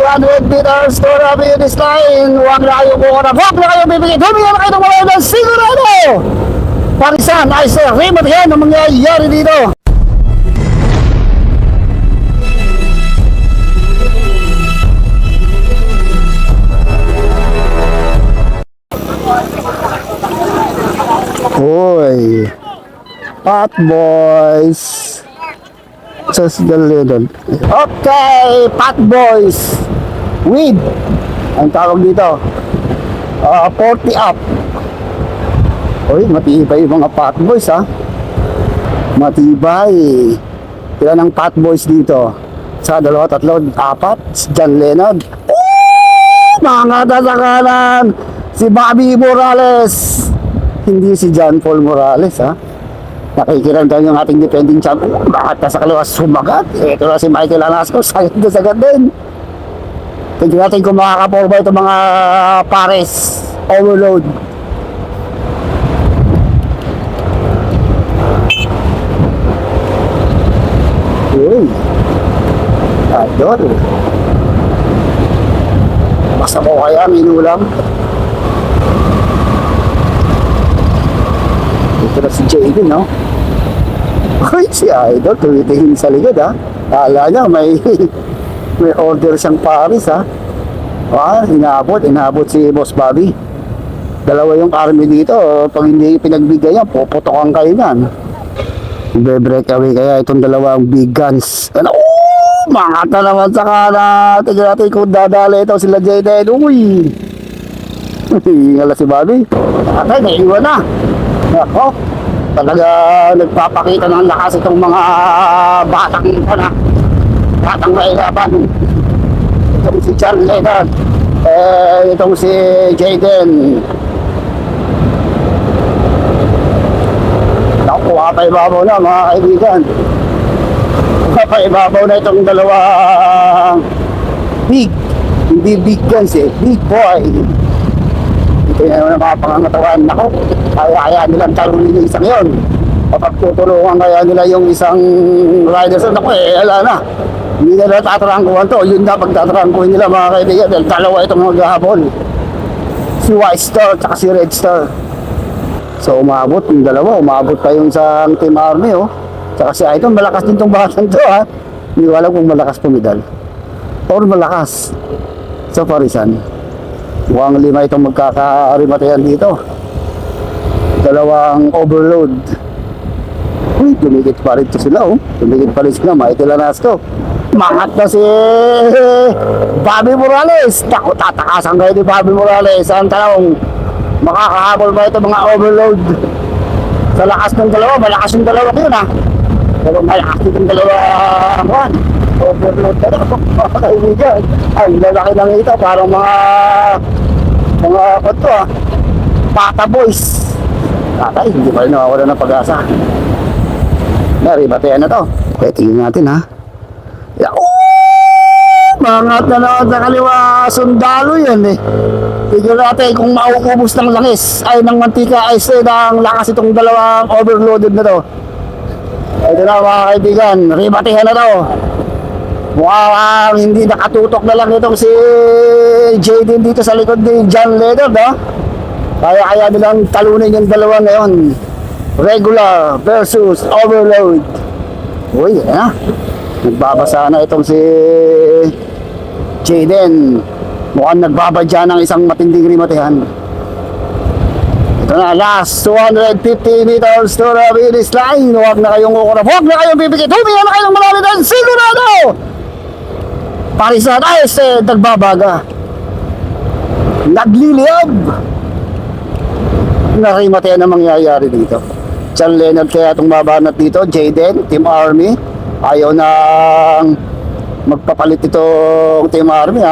200 meters to the finish line. Huwag na kayo kukurap. Huwag na kayo bibigit. Huminga na kayo ng mga ng sigurado. Parisan, ay sir, remote yan ang mangyayari dito. Hoy, Pat Boys. Just the little. Okay, Pat Boys. With, ang tawag dito, 40 up. Hoy, matibay yung mga Pat Boys ha. Matibay. Ilan ang Pat Boys dito? Sa 2, 3, 4. Si John Leonard. Mga tasakalan. Si Bobby Morales. Hindi si John Paul Morales ha. Nakikiramdam yung ating defending champion. Bakit nasa kaliwas sumagat? Ito na si Michael Anasco. Sagad na sagad din. Tingnan natin kung makakaporba ito mga pares. Overload. Uy. Adol. Basta mo kaya minulang. Ito na si Jaden, no? Ay, si Idol, tumitingin sa likod, ha? Kala niya, may order siyang pares, ha? Inabot si Boss Bobby. Dalawa yung army dito, pag hindi pinagbigay yan, puputokan kayo yan. Be-break away kaya itong dalawang big guns. Ano? Mga naman sa kana. Tignan natin kung dadali ito sila Jaden. Uy! Ingala si Bobby. Atay, naiwan na. Ako, talaga nagpapakita ng lakas itong mga batang mailaban. Itong si John Leonard, itong si Jaden. Nakuha pa ibabaw na mga kaibigan. Pa ibabaw na itong dalawang big, hindi big guns big boy. Ito na mga pangangatawan. Ako, kaya nilang talunin yung isang yun. Kapag tutulungan kaya nila yung isang riders, ako ala na. Hindi nila tatarangkuhan to. Yun na pagtatarangkuhan nila mga kaibigan. Dahil dalawa itong maghahabol. Si White Star at si Red Star. So umabot yung dalawa. Umabot pa yung sa Team Army Tsaka si Aiton, malakas din itong batang to ha. Hindi ko alam kung malakas pumidal or malakas sa parisan. Mukhang 5 itong magkakarimatayan dito. Dalawang overload. Uy, dumigit pa rin sila Dumigit pa rin sila, Michael Anasco. Mangat na si Bobby Morales. Tako, tatakasan kayo ni Bobby Morales. Ang tanong, makakahabol ba ito mga overload? Sa lakas ng dalawa, malakas yung dalawa yun ha. Pero malakas yung dalawa overload na ako, mga kaibigan. Ay, lalaki lang ito, parang mga kanto Pata Boys. Tatay, hindi pa rin nakawala ng pag-asa. Naribatean na to. Okay, tingnan natin ha. Mangat na naman sa kaliwa, sundalo yan Tignan natin kung mauubos ng langis ay ng mantika ay ng lakas itong dalawang overloaded na to. Ito na mga kaibigan, ribatehan na to. Mukhang hindi nakatutok na lang itong si Jaden dito sa likod ni John Leonard Kaya nilang talunin yung dalawa ngayon. Regular versus overload. Uy, nagbabasa na itong si Jaden. Mukhang nagbabadya ng isang matinding rimatehan. Ito na, last 250 meters to the finish line. Huwag na kayong kukurap. Huwag na kayong pipikit. Huminga na kayong marami doon. Sigurado! Parisan ay nagbabaga. Nagliliyab. Narimatehan ang mangyayari dito. John Leonard kaya itong babanat dito. Jaden, Team Army. Ayaw nang magpapalit itong Team Army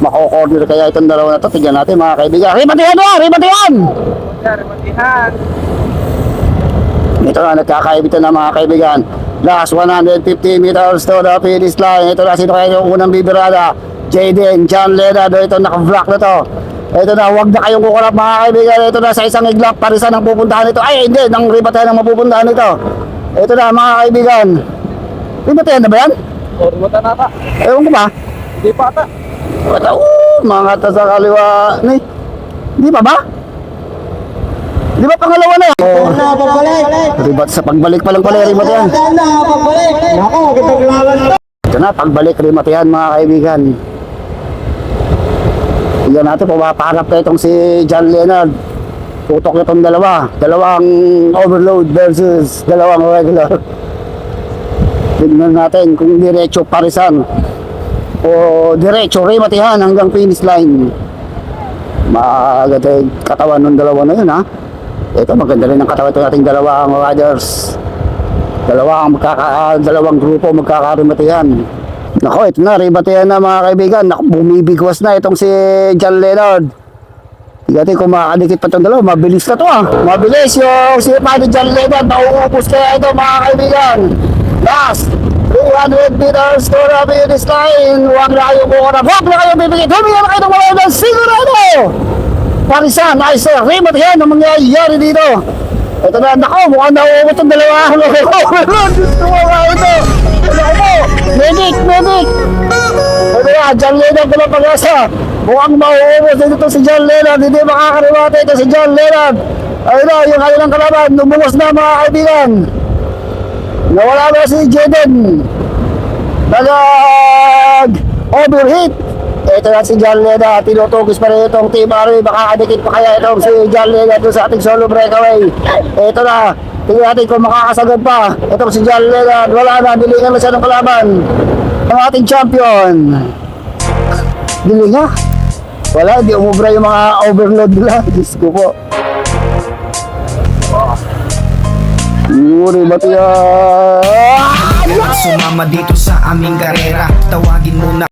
Mako-corner kaya itong dalawa na to. Tignan natin mga kaibigan. Ribatehan mo! Ribatehan! Ribatehan! Ito na, nagkakaibitan na mga kaibigan. Last 150 meters to the finish line. Ito na, sino kaya yung unang bibirada? Jaden, John Leonard. Ito, naka-vlog na to. Ito na, huwag na kayong kukurap mga kaibigan. Ito na, sa isang iglap, parisan ang pupuntahan nito. Ay, hindi, nang ribatehan ang mapupuntahan nito. Ito na, mga kaibigan. Ribatehan na ba yan? O, ribatehan na ata. Ewan ko ba? Hindi pa ata. Mga ta sa kaliwa. Ni. Di ba ba? Di ba pangalawa na? Oh, ribat sa pagbalik pa lang pala ribat yan. Ito na, pagbalik ribat yan mga kaibigan. Tignan natin, pumapaharap na itong si John Leonard. Tutok na itong dalawa. Dalawang overload versus dalawang regular. Tignan natin kung diretso parisan o diretso rimatihan hanggang finish line. Maganda yung katawan ng dalawa na yun ha. Ito maganda rin ang katawan ito nating dalawang riders. Dalawang grupo magkakarimatihan. Nako, ito na, rimatihan na mga kaibigan. Nako, bumibigwas na itong si John Leonard. Tignan kung makakadikit pa itong dalawa. Mabilis na to ah. Mabilis yung si Paddy John Leonard. Nauubos kaya ito mga kaibigan. Last 300 meters to the finish line. Huwag na kayo kukurap. Huwag na kayo bibigit. Huminga na kayo ng wala ng sigurado. Parisan, nice sir. Remote yan ang mangyayari dito. Ito na, nako, mukhang nauubos ang dalawa. Gusto mo nga ito. Medic. Ito na, John Leonard ko lang pag-asa. Mukhang mauubos dito si John Leonard. Hindi makakarimata ito si John Leonard. Ayun na, yung kanilang kalaban. Lumubos na mga kaibigan. Nawala ba si Jaden? Overheat. Ito na si John Leonard. Tinutugis pa rin itong Team Army. Makakadikit pa kaya itong si John Leonard doon sa ating solo breakaway. Ito na. Tingnan natin kung makakasagad pa. Itong si John Leonard. Wala na. Dilingan na siya ng kalaban. Ang ating champion. Dilinga. Wala. Hindi umubra yung mga overload nila. Diyos ko po. Yuri, ba't yan? Sumama dito sa aming karera. Tawagin mo na